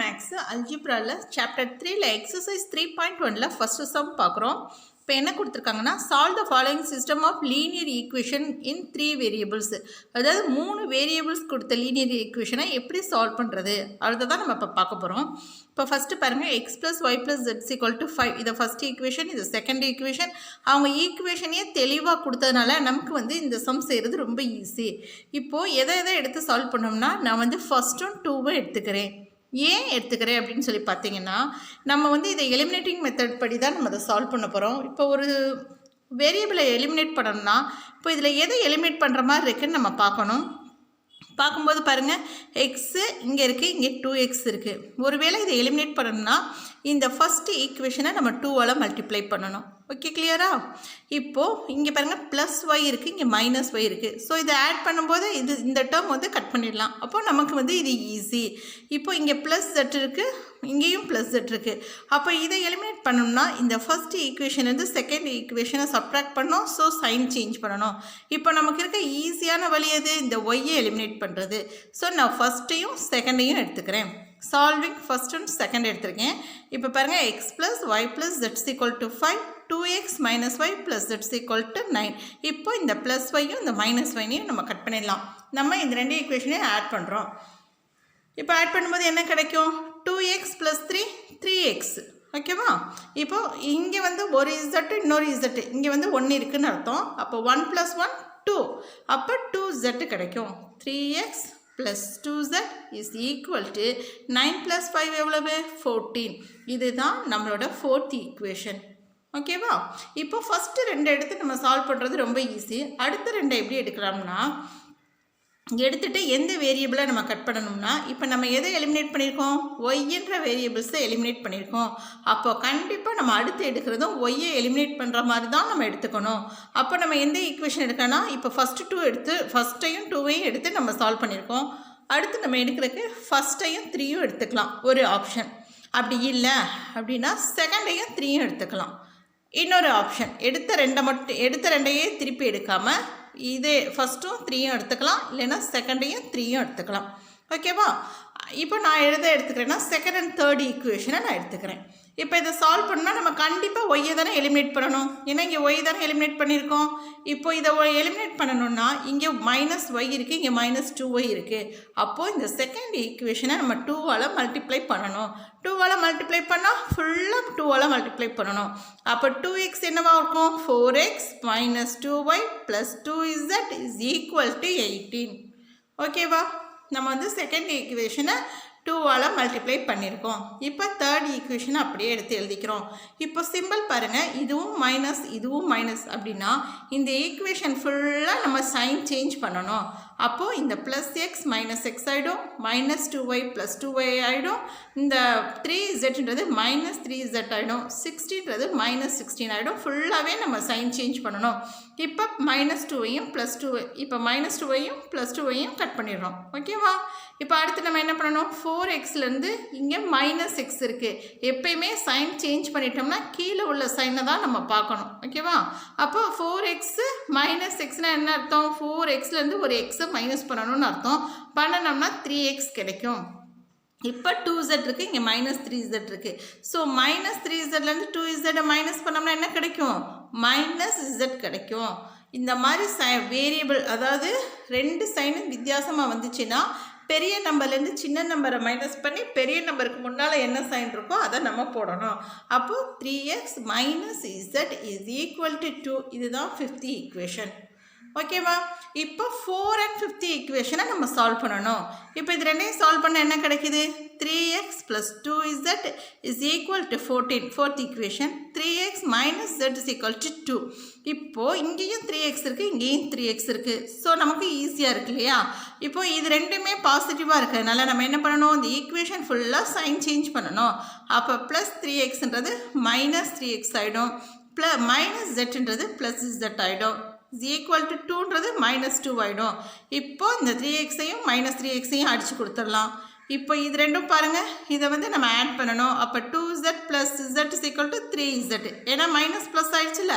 Maths அல்ஜிப்ரால chapter 3ல exercise 3.1ல ஃபர்ஸ்ட் சம் பார்க்குறோம். இப்போ என்ன கொடுத்துருக்காங்கன்னா solve the following system of linear equation in 3 variables. அதாவது 3 வேரியபிள்ஸ் கொடுத்த லீனியர் ஈக்குவேஷனை எப்படி சால்வ் பண்ணுறது அதை தான் நம்ம இப்போ பார்க்க போகிறோம். இப்போ ஃபஸ்ட்டு பாருங்கள் எக்ஸ் ப்ளஸ் ஒய் ப்ளஸ் ஜெட்ஸ் ஈக்குவல் டு 5 இதை ஃபஸ்ட் ஈக்குவேஷன், இது செகண்ட் ஈக்குவேஷன். அவங்க ஈக்குவேஷனையே தெளிவாக கொடுத்ததுனால நமக்கு இந்த சம் செய்கிறது ரொம்ப ஈஸி. இப்போது எதை எடுத்து சால்வ் பண்ணோம்னா நான் ஃபஸ்ட்டும் 2வும் எடுத்துக்கிறேன். ஏன் எடுத்துக்கிறேன் அப்படின்னு சொல்லி பார்த்தீங்கன்னா நம்ம இதை எலிமினேட்டிங் மெத்தட் படி தான் நம்ம அதை சால்வ் பண்ண போகிறோம். இப்போ ஒரு வேரியபிளை எலிமினேட் பண்ணணும்னா இப்போ இதில் எதை எலிமினேட் பண்ணுற மாதிரி இருக்குதுன்னு நம்ம பார்க்கணும். பார்க்கும்போது பாருங்கள் எக்ஸு இங்கே இருக்குது, இங்கே 2x இருக்குது. ஒருவேளை இதை எலிமினேட் பண்ணணும்னா இந்த ஃபஸ்ட்டு ஈக்குவேஷனை நம்ம 2ஆல் மல்டிப்ளை பண்ணணும். ஓகே, கிளியரா? இப்போது இங்கே பாருங்கள் ப்ளஸ் ஒய் இருக்குது, இங்கே மைனஸ் ஒய் இருக்குது. ஸோ இதை ஆட் பண்ணும்போது இந்த டேர்ம் கட் பண்ணிடலாம். அப்போது நமக்கு இது ஈஸி. இப்போது இங்கே ப்ளஸ் ஜெட் இருக்குது, இங்கேயும் ப்ளஸ் ஜெட் இருக்குது. அப்போ இதை எலிமினேட் பண்ணணும்னா இந்த ஃபஸ்ட் ஈக்குவேஷன்லேருந்து செகண்ட் ஈக்குவேஷனை சப்ட்ராக்ட் பண்ணணும். ஸோ சைன் சேஞ்ச் பண்ணணும். இப்போ நமக்கு இருக்க ஈஸியான வழி எது? இந்த ஒய்யை எலிமினேட் பண்ணுறது. ஸோ நான் ஃபஸ்ட்டையும் செகண்டையும் எடுத்துக்கிறேன். சால்விங் ஃபஸ்ட் அண்ட் செகண்ட் எடுத்துருக்கேன். இப்போ பாருங்கள் எக்ஸ் ப்ளஸ் ஒய் ப்ளஸ் ஜெட்ஸ் equal to 5, 2x minus y plus ஜெட்ஸ் ஈக்குவல் டு 9. இப்போ இந்த ப்ளஸ் ஒய்யும் இந்த மைனஸ் ஒய்னையும் நம்ம கட் பண்ணிடலாம். நம்ம இந்த ரெண்டு ஈக்குவேஷனையும் ஆட் பண்ணுறோம். இப்போ ஆட் பண்ணும்போது என்ன கிடைக்கும்? 2x plus 3, 3x. ஓகேவா? இப்போது இங்கே ஒரு இசட்டு இன்னொரு இசட்டு இங்கே 1 இருக்குதுன்னு அர்த்தம். அப்போ 1 + 1 2. அப்போ 2z கிடைக்கும். 3x plus 2z is equal to 9 + 5 எவ்வளவு? 14. இதுதான் நம்மளோட ஃபோர்த் ஈக்குவேஷன். ஓகேவா? இப்போ ஃபஸ்ட்டு 2 எடுத்து நம்ம சால்வ் பண்ணுறது ரொம்ப ஈஸி. அடுத்த 2 எப்படி எடுக்கலாம்னா எடுத்துகிட்டு எந்த வேரியபிளை நம்ம கட் பண்ணணும்னா இப்போ நம்ம எதை எலிமினேட் பண்ணியிருக்கோம்? ஒய்ன்ற வேரியபிள்ஸை எலிமினேட் பண்ணியிருக்கோம். அப்போ கண்டிப்பாக நம்ம அடுத்து எடுக்கிறதும் ஒய்யை எலிமினேட் பண்ணுற மாதிரி தான் நம்ம எடுத்துக்கணும். அப்போ நம்ம எந்த ஈக்குவேஷன் எடுக்கணும்னா இப்போ ஃபஸ்ட்டு 2 எடுத்து ஃபஸ்ட்டையும் 2வையும் எடுத்து நம்ம சால்வ் பண்ணியிருக்கோம். அடுத்து நம்ம எடுக்கிறதுக்கு ஃபஸ்ட்டையும் 3யும் எடுத்துக்கலாம், ஒரு ஆப்ஷன். அப்படி இல்லை அப்படின்னா செகண்டையும் 3யும் எடுத்துக்கலாம், இன்னொரு ஆப்ஷன். எடுத்த ரெண்டையே திருப்பி எடுக்காமல் இதே ஃபஸ்ட்டும் 3யும் எடுத்துக்கலாம், இல்லைன்னா செகண்டையும் 3யும் எடுத்துக்கலாம். ஓகேவா? இப்போ நான் எடுத்துக்கிறேன்னா செகண்ட் அண்ட் தேர்ட் ஈக்குவேஷனை நான் எடுத்துக்கிறேன். இப்போ இதை சால்வ் பண்ணால் நம்ம கண்டிப்பாக ஒய்யை தானே எலிமினேட் பண்ணணும். ஏன்னா இங்கே ஒய் தானே எலிமினேட் பண்ணியிருக்கோம். இப்போ இதை எலிமினேட் பண்ணணும்னா இங்கே மைனஸ் ஒய் இருக்குது, இங்கே மைனஸ் 2y இருக்குது. அப்போது இந்த செகண்ட் ஈக்குவேஷனை நம்ம 2ஆல் மல்டிப்ளை பண்ணணும். 2ஆல் மல்டிப்ளை பண்ணால் ஃபுல்லாக 2ஆல் மல்டிப்ளை பண்ணணும். அப்போ 2x என்னவாக இருக்கும்? 4x minus 2y plus 2z is equal to 18. ஓகேவா? நம்ம செகண்ட் ஈக்குவேஷனை 2ஆல் மல்டிப்ளை பண்ணியிருக்கோம். இப்போ தேர்ட் ஈக்குவேஷனை அப்படியே எடுத்து எழுதிக்கிறோம். இப்போ சிம்பிள் பாருங்கள், இதுவும் மைனஸ் இதுவும் மைனஸ் அப்படின்னா இந்த ஈக்குவேஷன் ஃபுல்லாக நம்ம சைன் சேஞ்ச் பண்ணணும். அப்போது இந்த ப்ளஸ் எக்ஸ் மைனஸ் எக்ஸ் ஆகிடும், மைனஸ் 2y ப்ளஸ் 2y ஆகிடும், இந்த 3zன்றது மைனஸ் 3z ஆகிடும், 60ன்றது மைனஸ் 16 ஆகிடும். ஃபுல்லாகவே நம்ம சைன் சேஞ்ச் பண்ணணும். இப்போ மைனஸ் 2வையும் ப்ளஸ் 2y, இப்போ மைனஸ் 2வையும் ப்ளஸ் 2வையும் கட் பண்ணிடுறோம். ஓகேவா? இப்போ அடுத்து நம்ம என்ன பண்ணணும்? 4xலேருந்து இங்கே மைனஸ் எக்ஸ் இருக்குது. எப்பயுமே சைன் சேஞ்ச் பண்ணிட்டோம்னா கீழே உள்ள சைனை தான் நம்ம பார்க்கணும். ஓகேவா? அப்போ 4x மைனஸ் எக்ஸ்னால் என்ன அர்த்தம்? 4xலேருந்து ஒரு எக்ஸை மைனஸ் பண்ணணும்னு அர்த்தம். பண்ணணும்னா 3x கிடைக்கும். இப்போ 2z இருக்குது, இங்கே மைனஸ் 3z இருக்குது. ஸோ மைனஸ் 3zலேருந்து 2z மைனஸ் பண்ணோம்னா என்ன கிடைக்கும்? மைனஸ் z கிடைக்கும். இந்த மாதிரி வேரியபிள், அதாவது 2 சைனும் வித்தியாசமாக வந்துச்சுன்னா பெரிய நம்பர்லேருந்து சின்ன நம்பரை மைனஸ் பண்ணி பெரிய நம்பருக்கு முன்னால் என்ன சைன் இருக்கோ அதை நம்ம போடணும். அப்போது 3x minus z is equal to 2. இதுதான் ஃபிஃப்த் ஈக்குவேஷன். ஓகேவா? இப்போ 4 and 5th ஈக்குவேஷனை நம்ம சால்வ் பண்ணணும். இப்போ இது ரெண்டையும் சால்வ் பண்ண என்ன கிடைக்குது? 3x plus 2z is equal to 14. Fourth equation. 3x minus z is equal to 2. இப்போது இங்கேயும் 3x இருக்குது, இங்கேயும் 3x இருக்குது. ஸோ நமக்கு ஈஸியாக இருக்கு இல்லையா? இப்போது இது ரெண்டுமே பாசிட்டிவாக இருக்கிறதுனால நம்ம என்ன பண்ணணும்? இந்த ஈக்குவேஷன் ஃபுல்லாக சைன் சேஞ்ச் பண்ணணும். அப்போ ப்ளஸ் 3xன்றது மைனஸ் 3x ஆகிடும், மைனஸ் zன்றது ப்ளஸ் z ஆகிடும், is equal to 2ன்றது மைனஸ் 2 ஆகிடும். இப்போ இந்த 3xையும் மைனஸ் 3xையும் அடித்து கொடுத்துடலாம். இப்போ இது ரெண்டும் பாருங்கள், இதை நம்ம ஆட் பண்ணணும். அப்போ 2z plus z is equal to 3z. ஏன்னா மைனஸ் ப்ளஸ் ஆகிடுச்சுல.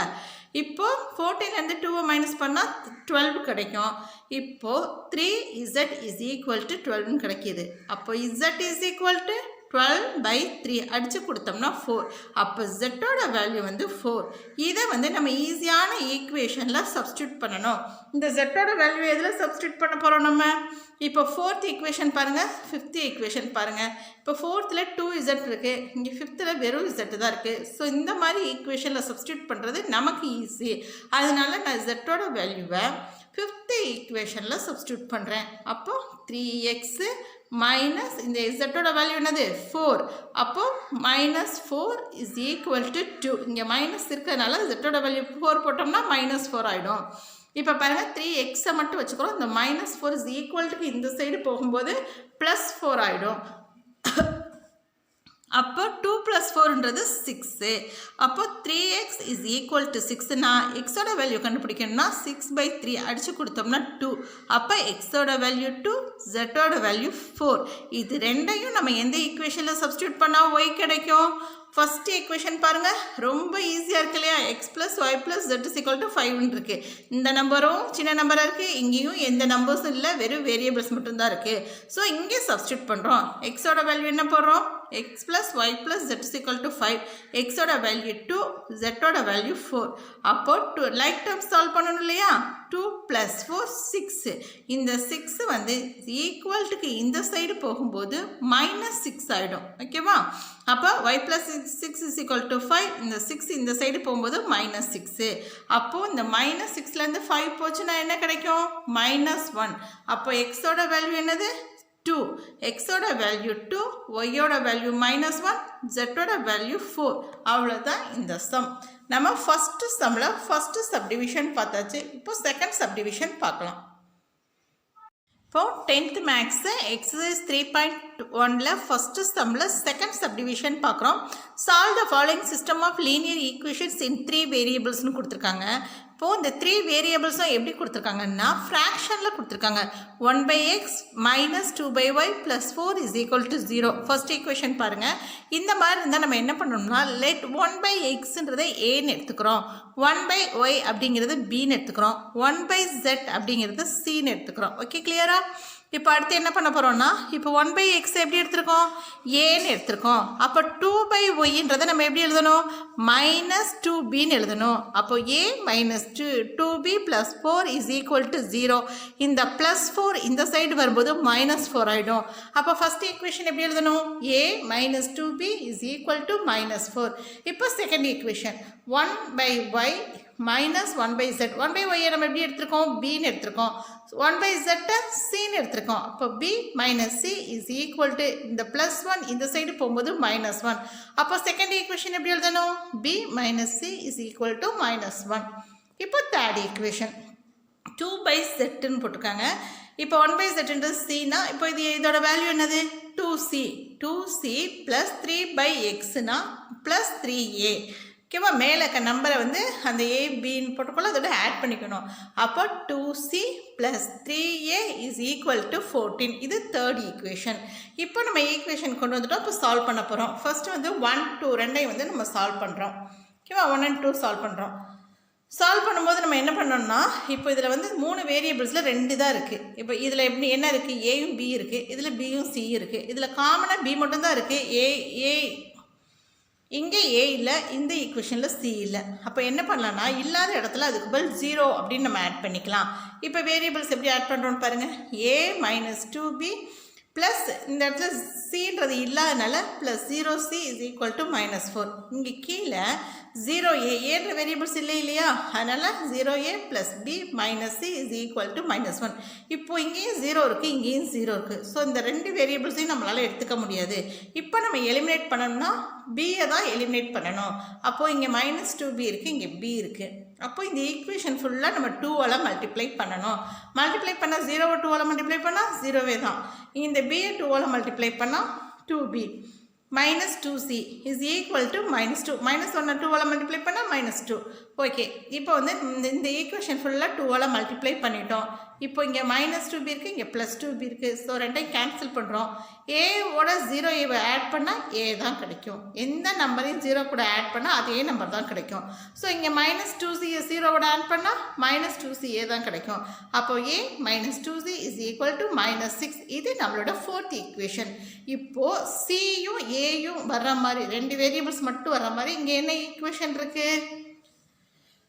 இப்போது 14லேருந்து 2 மைனஸ் பண்ணால் 12 கிடைக்கும். இப்போது 3z இஸ் ஈக்குவல் டு 12 கிடைக்கிது. அப்போ z இஸ் ஈக்குவல் டு 12/3 அடிச்சு கொடுத்தோம்னா 4. அப்போ ஜெட்டோட வேல்யூ வந்து 4. இதை வந்து நம்ம ஈஸியான ஈக்குவேஷனில் சப்ஸ்டியூட் பண்ணணும். இந்த ஜெட்டோட வேல்யூ எதில் சப்ஸ்டியூட் பண்ண போகிறோம் நம்ம? இப்போ 4th ஈக்குவேஷன் பாருங்கள், 5th ஈக்குவேஷன் பாருங்கள். இப்போ 4th 2z இருக்குது, இங்கே 5th வெறும் z தான் இருக்குது. ஸோ இந்த மாதிரி ஈக்குவேஷனில் சப்ஸ்டியூட் பண்ணுறது நமக்கு ஈஸி. அதனால நான் ஜெட்டோட வேல்யூவை 5th ஈக்குவேஷனில் சப்ஸ்டியூட் பண்ணுறேன். அப்போது 3x மைனஸ் இந்த z வேல்யூ என்னது 4. அப்போது -4 இஸ் ஈக்குவல் டு 2. இங்கே மைனஸ் இருக்கிறதுனால z வேல்யூ 4 போட்டோம்னா -4 ஆகிடும். இப்போ பாருங்கள் 3x மட்டும் வச்சுக்கிறோம். இந்த -4 இஸ் ஈக்குவல்ட்டுக்கு இந்த சைடு போகும்போது +4 ஆகிடும். அப்போ 2 + 4ன்றது 6. அப்போ 3x இஸ் ஈக்குவல் டு 6னா எக்ஸோட வேல்யூ கண்டுபிடிக்கணும்னா 6/3 அடித்து கொடுத்தோம்னா 2. அப்போ எக்ஸோட வேல்யூ 2, ஜெட்டோட வேல்யூ 4. இது ரெண்டையும் நம்ம எந்த ஈக்குவேஷனில் சப்ஸ்டியூட் பண்ணால் y கிடைக்கும்? ஃபர்ஸ்ட் ஈக்குவேஷன் பாருங்கள், ரொம்ப ஈஸியாக இருக்கு இல்லையா? x + y + z = 5 இருக்குது. இந்த நம்பரும் சின்ன நம்பராக இருக்குது, இங்கேயும் எந்த நம்பர்ஸும் இல்லை, வெறும் வேரியபிள்ஸ் மட்டும்தான் இருக்குது. ஸோ இங்கே சப்ஸ்டியூட் பண்ணுறோம். எக்ஸோட வேல்யூ என்ன போடுறோம்? x + y + z = 5. எக்ஸோட வேல்யூ 2, ஜெட்டோட வேல்யூ 4. அப்போ லைக் டேர்ம் சால்வ் பண்ணணும் இல்லையா? 2 + 4 6. இந்த 6 வந்து ஈக்குவல்ட்டுக்கு இந்த சைடு போகும்போது -6 ஆகிடும். ஓகேவா? அப்போ y + 6 = 5. இந்த 6 இந்த சைடு போகும்போது -6. அப்போது இந்த -6லேருந்து 5 போச்சுன்னா என்ன கிடைக்கும்? -1. அப்போ எக்ஸோட வேல்யூ என்னது? 2. எக்ஸோட வேல்யூ 2, ஒய்யோட வேல்யூ -1, ஜெட்டோட வேல்யூ 4. அவ்வளோதான் இந்த சம். நம்ம ஃபஸ்ட்டு சம்மில் ஃபஸ்ட்டு சப்டிவிஷன் பார்த்தாச்சு. இப்போ செகண்ட் சப்டிவிஷன் பார்க்கலாம். இப்போ 10th மேக்ஸு எக்ஸசைஸ் 3.1ல் ஃபஸ்ட்டு சம்மில் செகண்ட் சப்டிவிஷன் பார்க்குறோம். Solve the following system of linear equations in 3 வேரியபிள்ஸ்னு கொடுத்துருக்காங்க. இப்போது இந்த 3 வேரியபிள்ஸும் எப்படி கொடுத்துருக்காங்கன்னா ஃப்ராக்ஷனில் கொடுத்துருக்காங்க. 1/x - 2/y + 4 = 0. ஃபர்ஸ்ட் ஈக்குவேஷன் பாருங்கள். இந்த மாதிரி இருந்தால் நம்ம என்ன பண்ணணும்னா லெட் 1/xன்றதை ஏன்னு எடுத்துக்கிறோம், 1/y அப்படிங்கிறது பின்னு எடுத்துக்கிறோம், 1/z அப்படிங்கிறது சின்னு எடுத்துக்கிறோம். ஓகே, கிளியரா? இப்போ அடுத்து என்ன பண்ண போகிறோம்னா, இப்போ 1/x எப்படி எடுத்திருக்கோம்? ஏன்னு எடுத்திருக்கோம். அப்போ 2/yன்றதை நம்ம எப்படி எழுதணும்? -2bன்னு எழுதணும். அப்போ a - 2b + 4 = 0. இந்த +4 இந்த சைடு வரும்போது -4 ஆகிடும். அப்போ ஃபஸ்ட் ஈக்குவேஷன் எப்படி எழுதணும்? a - 2b = -4. இப்போ second equation 1/y - 1/z. 1/y நம்ம எப்படி எடுத்திருக்கோம்? bன்னு எடுத்திருக்கோம். 1/z cன்னு எடுத்திருக்கோம். அப்போ b - c = இந்த +1 இந்த சைடு போகும்போது -1. அப்போ செகண்ட் ஈக்குவேஷன் எப்படி எழுதணும்? b - c = -1. இப்போ தேர்ட் ஈக்குவேஷன் 2/zன்னு போட்டிருக்காங்க. இப்போ 1/zன்றது cனா இப்போ இதோட வேல்யூ என்னது? 2c. 2c + 3/xனா +3a. ஓகேவா? மேலே இருக்க நம்பரை வந்து அந்த a bன்னு போட்டுக்கொள்ள அதோட ஆட் பண்ணிக்கணும். அப்போ 2c + 3a = 14. இது தேர்ட் ஈக்குவேஷன். இப்போ நம்ம ஈக்குவேஷன் கொண்டு வந்துட்டோம். இப்போ சால்வ் பண்ண போகிறோம். ஃபர்ஸ்ட் வந்து 1, 2 ரெண்டையும் வந்து நம்ம சால்வ் பண்ணுறோம். ஓகேவா? 1 and 2 சால்வ் பண்ணுறோம். சால்வ் பண்ணும்போது நம்ம என்ன பண்ணோம்னா, இப்போ இதில் வந்து 3 வேரியபிள்ஸில் 2 தான் இருக்குது. இப்போ இதில் எப்படி என்ன இருக்குது? ஏயும் பி இருக்குது, இதில் பியும் சி இருக்குது. இதில் காமனாக பி மட்டும்தான் இருக்குது. ஏ இங்கே ஏ இல்லை, இந்த ஈக்குவேஷனில் சி இல்லை. அப்போ என்ன பண்ணலான்னா இல்லாத இடத்துல அதுக்கு பதில் 0 அப்படின்னு நம்ம ஆட் பண்ணிக்கலாம். இப்போ வேரியபிள்ஸ் எப்படி ஆட் பண்ணுறோன்னு பாருங்கள். a - 2b ப்ளஸ் இந்த இடத்துல சின்றது இல்லாதனால +0c = -4. இங்கே கீழே 0a ஏன்ற வேரியபிள்ஸ் இல்லையா? அதனால் 0a + b - c = -1. இப்போது இங்கேயும் 0 இருக்குது, இங்கேயும் 0 இருக்குது. ஸோ இந்த 2 வேரியபிள்ஸையும் நம்மளால் எடுத்துக்க முடியாது. இப்போ நம்ம எலிமினேட் பண்ணணும்னா பியை தான் எலிமினேட் பண்ணணும். அப்போது இங்கே -2b இருக்குது, இங்கே b இருக்குது. அப்போ இந்த ஈக்குவேஷன் ஃபுல்லாக நம்ம 2ஆல் மல்டிப்ளை பண்ணணும். மல்டிப்ளை பண்ணால் 0வை 2ஆல் மல்டிப்ளை பண்ணால் 0வே தான். இந்த பியை 2ஆல் மல்டிப்ளை பண்ணால் 2b -2c = -2. -1 2ஆல் மல்டிப்ளை பண்ணால் -2. ஓகே, இப்போ வந்து இந்த ஈக்குவேஷன் ஃபுல்லாக 2ஆல் மல்டிப்ளை பண்ணிட்டோம். இப்போ இங்கே -2b இருக்குது, இங்கே +2b இருக்குது. ஸோ ரெண்டையும் கேன்சல் பண்ணுறோம். ஏவோட 0 ஆட் பண்ணால் ஏ தான் கிடைக்கும். எந்த நம்பரையும் 0 கூட ஆட் பண்ணால் அதே நம்பர் தான் கிடைக்கும். ஸோ இங்கே -2c 0வோட ஆட் பண்ணால் -2ca தான் கிடைக்கும். அப்போ a -2c = -6. இது நம்மளோட 4th ஈக்குவேஷன். இப்போது சியும் ஏயும் வர்ற மாதிரி 2 வேரியபிள்ஸ் மட்டும் வர்ற மாதிரி இங்கே என்ன ஈக்குவேஷன் இருக்குது?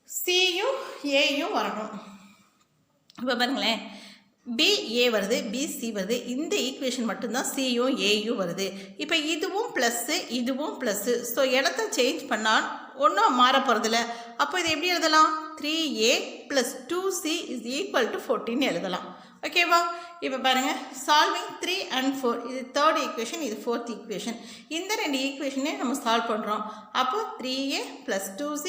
சியும் ஏயும் வரணும். இப்போ பாருங்களேன், பிஏ வருது, பிசி வருது. இந்த ஈக்குவேஷன் மட்டும்தான் சியும் ஏயும் வருது. இப்போ இதுவும் ப்ளஸ்ஸு, இதுவும் ப்ளஸ்ஸு. ஸோ இடத்த சேஞ்ச் பண்ணால் ஒன்றும் மாற போகிறதில்ல. அப்போ இதை எப்படி எழுதலாம்? 3a + 2c = 14 எழுதலாம். ஓகேவா? இப்போ பாருங்கள், சால்விங் 3 and 4. இது 3rd ஈக்குவேஷன், இது 4th ஈக்குவேஷன். இந்த 2 ஈக்குவேஷனே நம்ம சால்வ் பண்ணுறோம். அப்போது 3a + 2c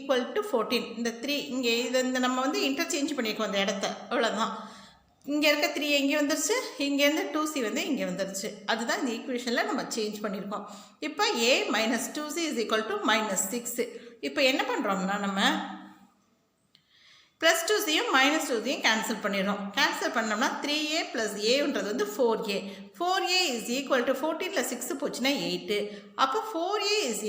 = 14. இந்த 3 இங்கே இந்த நம்ம வந்து இன்டர்சேஞ்ச் பண்ணியிருக்கோம் இந்த இடத்த. அவ்வளோதான். இங்கே இருக்க 3 எங்கே வந்துருச்சு, இங்கேருந்து 2c வந்து இங்கே வந்துருச்சு. அதுதான் இந்த ஈக்குவேஷனில் நம்ம சேஞ்ச் பண்ணியிருக்கோம். இப்போ a - 2c = -6. இப்போ என்ன பண்ணுறோம்னா நம்ம +2cயும் -2cயும் கேன்சல் பண்ணிடுறோம். கேன்சல் பண்ணோம்னா 3a + aன்றது வந்து 4a. 4a = 14ல் 6 போச்சுன்னா 8. அப்போ 4a =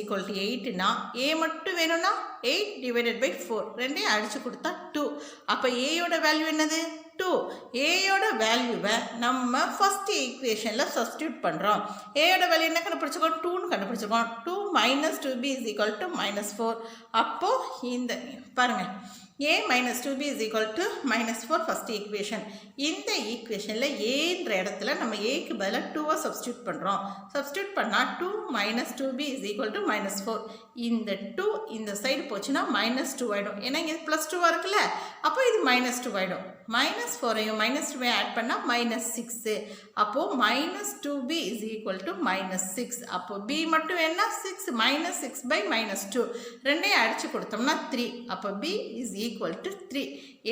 8னா a மட்டும் வேணும்னா 8/4. ரெண்டையும் அடித்து கொடுத்தா 2. அப்போ ஏயோட வேல்யூ என்னது? 2. ஏயோட வேல்யூவை நம்ம ஃபஸ்ட் ஈக்குவேஷனில் சப்ஸ்டியூட் பண்ணுறோம். ஏயோட வேல்யூ என்ன கண்டுபிடிச்சிருக்கோம்? 2ன்னு கண்டுபிடிச்சிருக்கோம். 2 - 2b = -4. அப்போது இந்த பாருங்கள், a - 2b = -4 ஃபஸ்ட் ஈக்குவேஷன். இந்த ஈக்குவேஷனில் ஏன்ற இடத்துல நம்ம ஏக்கு பதிலாக 2வை சப்ஸ்டியூட் பண்ணுறோம். சப்ஸ்டியூட் பண்ணால் 2 - 2b = -4. இந்த 2 இந்த சைடு போச்சுன்னா -2 ஆகிடும். ஏன்னா இங்கே +2 இருக்குல்ல, அப்போ இது -2 ஆகிடும். -4ஐயும் -2ஐயும் ஆட் பண்ணால் -6. அப்போது -2b = -6. அப்போது b மட்டும் என்ன? 6 -6/-2. ரெண்டையும் அடித்து கொடுத்தோம்னா 3. அப்போ b = 3.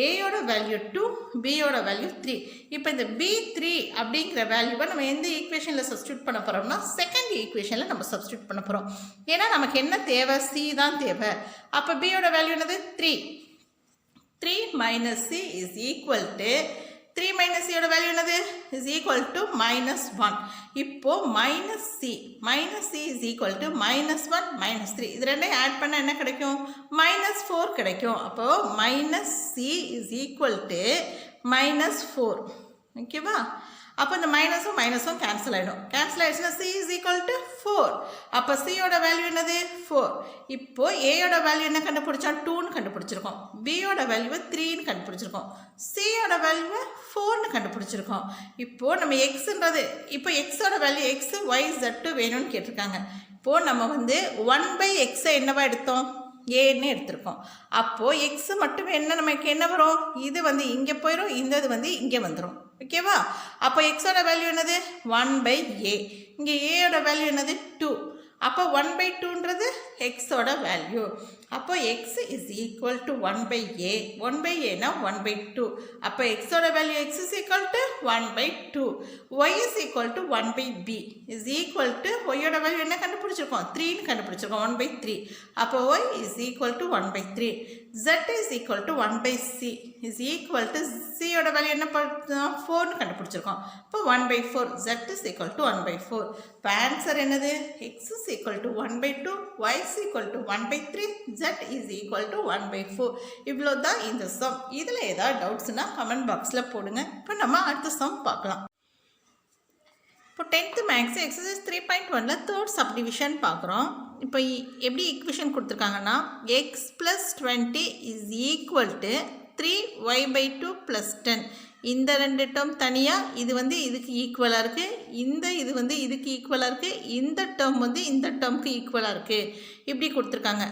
ஏயோட வேல்யூ 2, பியோட வேல்யூ 3. இப்போ இந்த b3 அப்படிங்கிற வேல்யூவை நம்ம எந்த ஈக்குவேஷனில் சப்ஸ்டியூட் பண்ண போகிறோம்னா செகண்ட் ஈக்குவேஷனில் நம்ம சப்ஸ்டியூட் பண்ண போகிறோம். ஏன்னா நமக்கு என்ன தேவை? சி தான் தேவை. அப்போ பியோட வேல்யூ என்னது? 3. 3 - c = 3 - c யோட வேல்யூ என்னது? -1. இப்போ -c = -1 - 3. இது ரெண்டையும் ஆட் பண்ணால் என்ன கிடைக்கும்? -4 கிடைக்கும். அப்போது -c = -4. ஓகேவா? அப்போ இந்த மைனஸும் கேன்சல் ஆகிடும். கேன்சல் ஆகிடுச்சுன்னா c = 4. அப்போ சியோட வேல்யூ என்னது? 4. இப்போது ஏயோட வேல்யூ என்ன கண்டுபிடிச்சோம்? 2ன்னு கண்டுபிடிச்சிருக்கோம். பியோட வேல்யூவை 3ன்னு கண்டுபிடிச்சிருக்கோம். சியோட வேல்யூவை 4ன்னு கண்டுபிடிச்சிருக்கோம். இப்போது நம்ம எக்ஸுன்றது, இப்போ எக்ஸோட வேல்யூ x, y, z வேணும்னு கேட்டிருக்காங்க. இப்போது நம்ம வந்து 1/x என்னவா எடுத்தோம்? ஏன்னு எடுத்திருக்கோம். அப்போது எக்ஸு மட்டும் என்ன நமக்கு என்ன வரும்? இது வந்து இங்கே போயிடும், இந்த இது வந்து இங்கே வந்துடும். ஓகேவா? அப்போ எக்ஸோட வேல்யூ என்னது? 1/a. இங்கே ஏயோட வேல்யூ என்னது? 2. அப்போ 1/2ன்றது எக்ஸோட வேல்யூ. அப்போ x = 1/a. 1/aனா 1/2. அப்போ எக்ஸோட வேல்யூ x = 1/2. y = 1/b யோட வேல்யூ என்ன கண்டுபிடிச்சிருக்கோம்? 3ன்னு கண்டுபிடிச்சிருக்கோம். 1/3. அப்போ y = 1/3. z = 1/c c யோட வேல்யூ என்ன 4ன்னு கண்டுபிடிச்சிருக்கோம். இப்போ 1/4. z = 1/4. இப்போ ஆன்சர் என்னது? x = 1/2, y = 1/3, z = 1/4. இவ்வளோ தான் இந்த சம். இதில் ஏதாவது டவுட்ஸ்னால் கமெண்ட் பாக்ஸில் போடுங்க. இப்போ நம்ம அடுத்த சம் பார்க்கலாம். இப்போ 10th maths exercise 3.1ல் 3rd subdivision பார்க்குறோம். இப்போ எப்படி ஈக்குவேஷன் கொடுத்துருக்காங்கன்னா x + 20 = 3y/2 + 10. இந்த 2 டேர்ம் தனியாக, இது வந்து இதுக்கு ஈக்குவலாக இருக்குது, இது வந்து இதுக்கு ஈக்குவலாக இருக்குது, இந்த டேர்ம் வந்து இந்த டேர்முக்கு ஈக்குவலாக இருக்குது. இப்படி கொடுத்துருக்காங்க.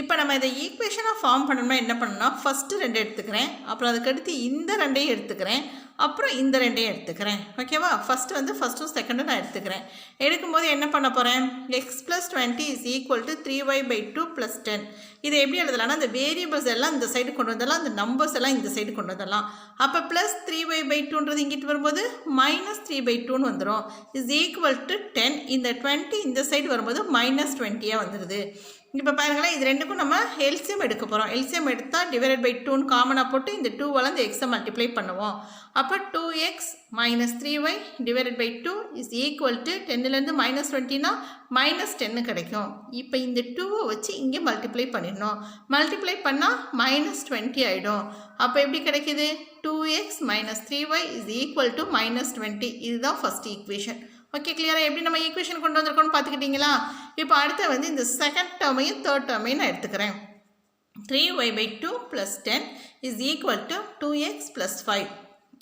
இப்போ நம்ம இதை ஈக்குவேஷனாக ஃபார்ம் பண்ணணும்னா என்ன பண்ணணும்னா ஃபஸ்ட்டு 2 எடுத்துக்கிறேன், அப்புறம் அதுக்கடுத்து இந்த 2ஐயும் எடுத்துக்கிறேன், அப்புறம் இந்த 2ஐயும் எடுத்துக்கிறேன். ஓகேவா? ஃபஸ்ட்டும் செகண்டும் நான் எடுத்துக்கிறேன். எடுக்கும்போது என்ன பண்ண போகிறேன்? x + 20 = 3y/2 + 10. இதை எப்படி எழுதலாம்னா அந்த வேரியபிள்ஸ் எல்லாம் இந்த சைடு கொண்டு வந்துடலாம், அந்த நம்பர்ஸ் எல்லாம் இந்த சைடு கொண்டு வந்துடலாம். அப்போ +3y/2ன்றது இங்கிட்டு வரும்போது -3/2ன்னு வந்துடும். = 10. இந்த 20 இந்த சைடு வரும்போது -20 வந்துடுது. இப்போ பாருங்களேன், இது ரெண்டுக்கும் நம்ம எல்சிஎம் எடுக்க போகிறோம். எல்சிஎம் எடுத்தால் டிவைடட் பை 2ன்னு காமனாக போட்டு இந்த 2வால் இந்த எக்ஸை மல்டிப்ளை பண்ணுவோம். அப்போ 2x minus 3y divided by 2 is equal to 10லேருந்து மைனஸ் 20னா மைனஸ் 10 கிடைக்கும். இப்போ இந்த 2வை வச்சு இங்கே மல்டிப்ளை பண்ணிடணும். மல்டிப்ளை பண்ணால் மைனஸ் 20 ஆகிடும். அப்போ எப்படி கிடைக்கிது? 2x minus 3y is equal to minus 20. இதுதான் ஃபஸ்ட் ஈக்குவேஷன். ஓகே, கிளியராக எப்படி நம்ம ஈக்குவேஷன் கொண்டு வந்திருக்கோம்னு பார்த்துக்கிட்டிங்களா? இப்போ அடுத்து வந்து இந்த செகண்ட் டேர்மையும் தேர்ட் டேர்மையும் நான் எடுத்துக்கிறேன். 3y by 2 plus 10 is equal to 2x plus 5.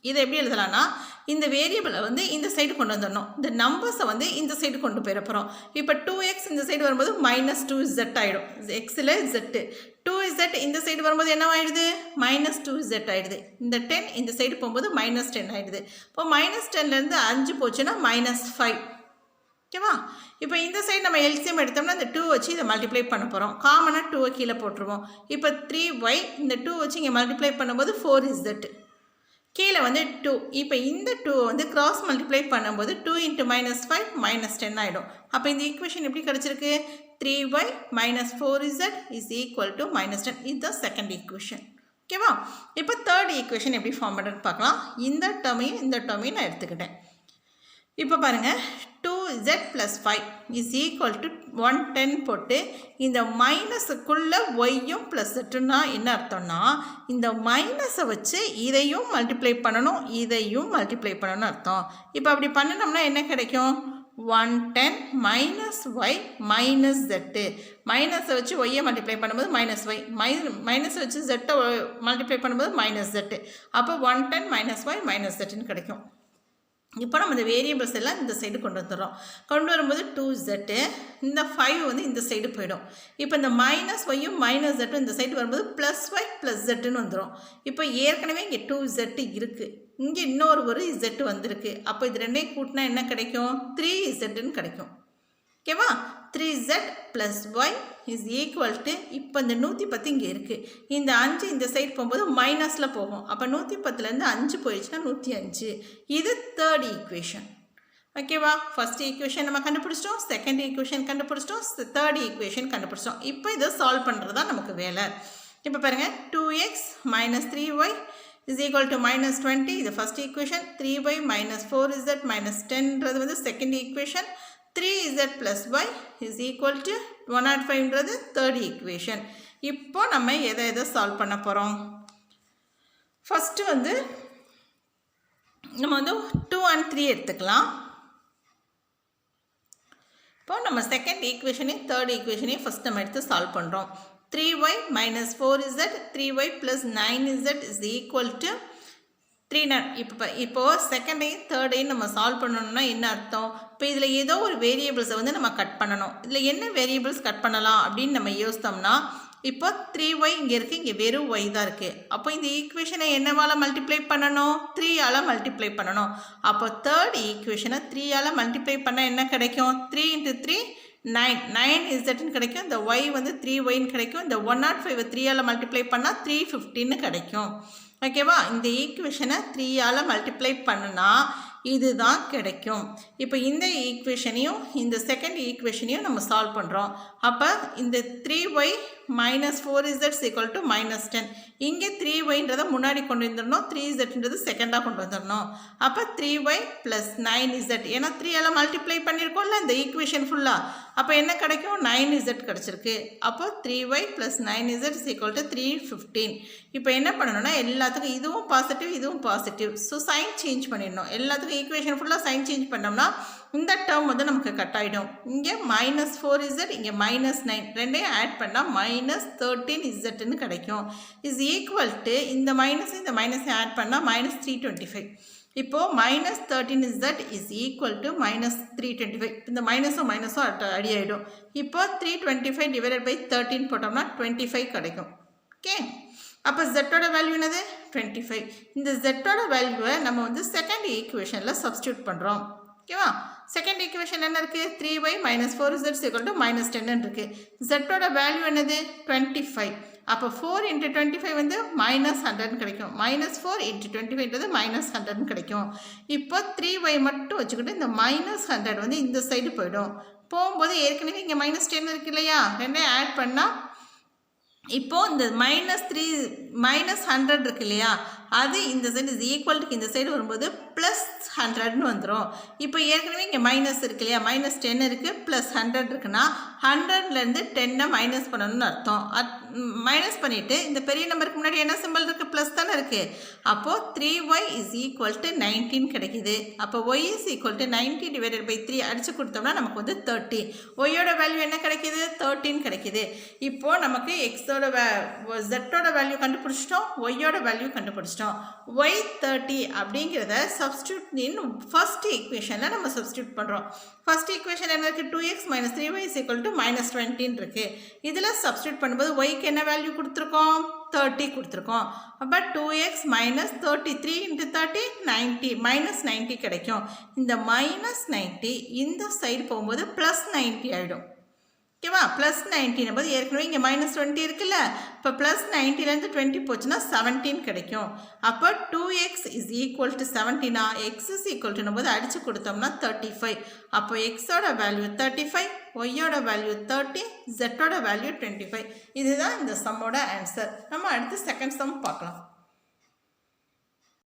இதை எப்படி எழுதலாம்னா, இந்த வேரியபிளை வந்து இந்த சைடு கொண்டு வந்துடணும். இந்த நம்பர்ஸை வந்து இந்த சைடு கொண்டு போயிடப்போகிறோம். இப்போ 2x இந்த சைடு வரும்போது மைனஸ் 2z ஆகிடும். எக்ஸில் z 2z இந்த சைடு வரும்போது என்ன ஆகிடுது? மைனஸ் 2z ஆகிடுது. இந்த 10 இந்த சைடு போகும்போது மைனஸ் 10 ஆகிடுது. இப்போ மைனஸ் 10லேருந்து 5 போச்சுன்னா மைனஸ் 5. ஓகேவா? இப்போ இந்த சைடு நம்ம எல்சிஎம் எடுத்தோம்னா இந்த 2 வச்சு இதை மல்டிப்ளை பண்ண போகிறோம். காமனாக 2வை கீழே போட்டுருவோம். இப்போ 3y இந்த 2 வச்சு இங்கே மல்டிப்ளை பண்ணும்போது 4z. கீழே வந்து 2. இப்போ இந்த 2 வந்து கிராஸ் மல்டிப்ளை பண்ணும்போது 2 × -5 -10 ஆகிடும். அப்போ இந்த ஈக்குவேஷன் எப்படி கிடச்சிருக்கு? 3y minus 4z is equal to -10. இதுதான் செகண்ட் ஈக்குவேஷன். ஓகேவா? இப்போ தேர்ட் ஈக்குவேஷன் எப்படி ஃபார்ம் பண்ணுறதுன்னு பார்க்கலாம். இந்த டேர்மையும் நான் எடுத்துக்கிட்டேன். இப்போ பாருங்கள், 2z plus 5 is equal to 110 போட்டு இந்த மைனஸுக்குள்ளே ஒய்யும் ப்ளஸ் செட்டுன்னா என்ன அர்த்தம்னா, இந்த மைனஸை வச்சு இதையும் மல்டிப்ளை பண்ணணும், இதையும் மல்டிப்ளை பண்ணணும்னு அர்த்தம். இப்போ அப்படி பண்ணினோம்னா என்ன கிடைக்கும்? 110 மைனஸ் ஒய் மைனஸ் ஜெட்டு. மைனஸை வச்சு ஒய்யை மல்டிப்ளை பண்ணும்போது மைனஸ் ஒய், மைனஸை வச்சு ஜெட்டை மல்டிப்ளை பண்ணும்போது மைனஸ் ஜெட்டு. அப்போ 110 மைனஸ் ஒய் மைனஸ் ஜெட்டுன்னு கிடைக்கும். இப்போ நம்ம இந்த வேரியபிள்ஸ் எல்லாம் இந்த சைடு கொண்டு வந்துடுறோம். கொண்டு வரும்போது 2z, இந்த 5 வந்து இந்த சைடு போயிடும். இப்போ இந்த மைனஸ் ஒய்யும் மைனஸ் ஜெட்டும் இந்த சைடு வரும்போது ப்ளஸ் ஒய் ப்ளஸ் ஜெட்டுன்னு வந்துடும். இப்போ ஏற்கனவே இங்கே 2z இருக்குது, இங்கே இன்னொரு z வந்திருக்கு. அப்போ இது ரெண்டையும் கூட்டினா என்ன கிடைக்கும்? 3zன்னு கிடைக்கும். ஓகேவா? 3z plus y is equal to, இப்போ இந்த 110 இங்கே இருக்குது, இந்த 5 இந்த சைடு போகும்போது மைனஸில் போகும். அப்போ 110லேருந்து 5 போயிடுச்சுன்னா 105. இது தேர்ட் ஈக்குவேஷன். ஓகேவா? ஃபர்ஸ்ட் ஈக்குவேஷன் நம்ம கண்டுபிடிச்சிட்டோம், செகண்ட் ஈக்குவேஷன் கண்டுபிடிச்சிட்டோம், தேர்ட் ஈக்குவேஷன் கண்டுபிடிச்சிட்டோம். இப்போ இதை சால்வ் பண்ணுறது தான் நமக்கு வேலை. இப்போ பாருங்கள், 2x minus 3y is equal to minus 20. இது first equation. 3y minus 4z minus 10ன்றது வந்து second equation. 3z plus y is equal to 105ன்றது தேர்ட் ஈக்குவேஷன். இப்போ நம்ம எதை சால்வ் பண்ண போகிறோம்? ஃபஸ்ட்டு வந்து நம்ம வந்து 2 and 3 எடுத்துக்கலாம். இப்போ நம்ம செகண்ட் ஈக்குவேஷனையும் தேர்ட் ஈக்குவேஷனையும் ஃபஸ்ட் நம்ம எடுத்து சால்வ் பண்ணுறோம். 3y minus 4z 3y plus 9z is equal to 3. இப்போது செகண்டையும் தேர்டையும் நம்ம சால்வ் பண்ணணும்னா என்ன அர்த்தம்? இப்போ இதில் ஏதோ ஒரு வேரியபிள்ஸை வந்து நம்ம கட் பண்ணணும். இதில் என்ன வேரியபிள்ஸ் கட் பண்ணலாம் அப்படின்னு நம்ம யோசித்தோம்னா, இப்போ 3y இங்கே இருக்குது, இங்கே வெறும் y தான் இருக்குது. அப்போ இந்த ஈக்குவேஷனை என்னவால் மல்டிப்ளை பண்ணணும்? 3ஆல் மல்டிப்ளை பண்ணணும். அப்போ தேர்ட் ஈக்குவேஷனை 3ஆல் மல்டிப்ளை பண்ணால் என்ன கிடைக்கும்? 3 × 3 9zன்னு கிடைக்கும். இந்த y வந்து 3yன்னு கிடைக்கும். இந்த 105 3ஆல் மல்டிப்ளை பண்ணால் 315ன்னு கிடைக்கும். ஓகேவா? இந்த ஈக்குவேஷனை 3ஆல் மல்டிப்ளை பண்ணுனா இதுதான் கிடைக்கும். இப்போ இந்த ஈக்குவேஷனையும் இந்த செகண்ட் ஈக்குவேஷனையும் நம்ம சால்வ் பண்ணுறோம். அப்போ இந்த 3y minus 4z equal to minus 10. இங்கே 3yன்றதை முன்னாடி கொண்டு வந்துடணும், 3zன்றது செகண்டாக கொண்டு வந்துடணும். அப்போ 3y plus 9z, ஏன்னா 3ஆல் மல்டிப்ளை பண்ணியிருக்கோம்ல இந்த ஈக்குவேஷன் ஃபுல்லாக. அப்போ என்ன கிடைக்கும்? 9z கிடச்சிருக்கு. அப்போ 3y plus 9z equal to 315. இப்போ என்ன பண்ணணும்னா, எல்லாத்துக்கும் இதுவும் பாசிட்டிவ் இதுவும் பாசிட்டிவ், ஸோ சைன் சேஞ்ச் பண்ணிடணும். எல்லாத்துக்கும் ஈக்குவேஷன் ஃபுல்லாக சைன் சேஞ்ச் பண்ணோம்னா இந்த டேர்ம் வந்து நமக்கு கட் ஆகிடும். இங்கே -4z இங்கே -9 ரெண்டையும் ஆட் பண்ணால் -13zன்னு கிடைக்கும். இஸ் ஈக்குவல் டு இந்த மைனஸை ஆட் பண்ணால் -325. இப்போது -13z இஸ் ஈக்குவல் டு -325. இந்த மைனஸும் அடி ஆகிடும். இப்போ 325 டிவைடட் பை 13 போட்டோம்னா 25 கிடைக்கும். ஓகே, அப்போ ஜெட்டோட வேல்யூ என்னது? 25. இந்த ஜெட்டோட வேல்யூவை நம்ம வந்து செகண்ட் ஈக்குவேஷனில் சப்ஸ்டியூட் பண்ணுறோம். ஓகேவா? செகண்ட் ஈக்குவேஷன் என்ன இருக்குது? 3y minus 4z equal to -10 இருக்குது. ஜெட்டோட வேல்யூ என்னது? 25. அப்போ 4 × 25 வந்து -100 கிடைக்கும். -4 × 25ன்றது -100 கிடைக்கும். இப்போ 3y மட்டும் வச்சுக்கிட்டு இந்த -100 வந்து இந்த சைடு போயிடும். போகும்போது ஏற்கனவே இங்கே -10 இருக்கு இல்லையா, ரெண்டையும் ஆட் பண்ணால் இப்போது இந்த -100 இருக்கு இல்லையா, அது இந்த சைடு இஸ் ஈக்குவல்ட்டுக்கு இந்த சைடு வரும்போது +100ன்னு வந்துடும். இப்போ ஏற்கனவே இங்கே மைனஸ் இருக்கு இல்லையா, -10 இருக்குது +100 இருக்குன்னா 100லேருந்து 10 மைனஸ் பண்ணணும்னு அர்த்தம். மைனஸ் பண்ணிவிட்டு இந்த பெரிய நம்பருக்கு முன்னாடி என்ன சிம்பிள் இருக்குது, ப்ளஸ் தானே இருக்குது. அப்போது 3y = 19 கிடைக்கிது. அப்போ y = 90/3 அடித்து கொடுத்தோம்னா நமக்கு வந்து 30. ஒய்யோட வேல்யூ என்ன கிடைக்கிது, 13 கிடைக்கிது. இப்போது நமக்கு எக்ஸோட ஜெட்டோட வேல்யூ கண்டுபிடிச்சிட்டோம், ஒய்யோட வேல்யூ கண்டுபிடிச்சிட்டோம். y30 அப்படிங்கிறத சப்ஸ்டியூட் இன் ஃபர்ஸ்ட் ஈக்குவேஷனில் நம்ம சப்ஸ்டியூட் பண்ணுறோம். ஃபர்ஸ்ட் ஈக்குவேஷன் என்ன இருக்குது, 2x - 3y = -20 இருக்குது. இதில் சப்ஸ்டியூட் பண்ணும்போது ஒய்க்கு என்ன வேல்யூ கொடுத்துருக்கோம், 30 கொடுத்துருக்கோம். அப்போ 2x - 33 × 30 90 -90 கிடைக்கும். இந்த -90 இந்த சைடு போகும்போது +90 ஆகிடும். ஓகேவா, +19 போது ஏற்கனவே இங்கே -20 இருக்குல்ல, இப்போ +90லேருந்து 20 போச்சுன்னா 17 கிடைக்கும். அப்போ 2x = 17 x போது அடித்து கொடுத்தோம்னா 35. அப்போ எக்ஸோட வேல்யூ 35, ஒய்யோட வேல்யூ 30, ஜெட்டோட வேல்யூ 25. இதுதான் இந்த சம்மோட ஆன்சர். நம்ம அடுத்து செகண்ட் சம் பார்க்கலாம்.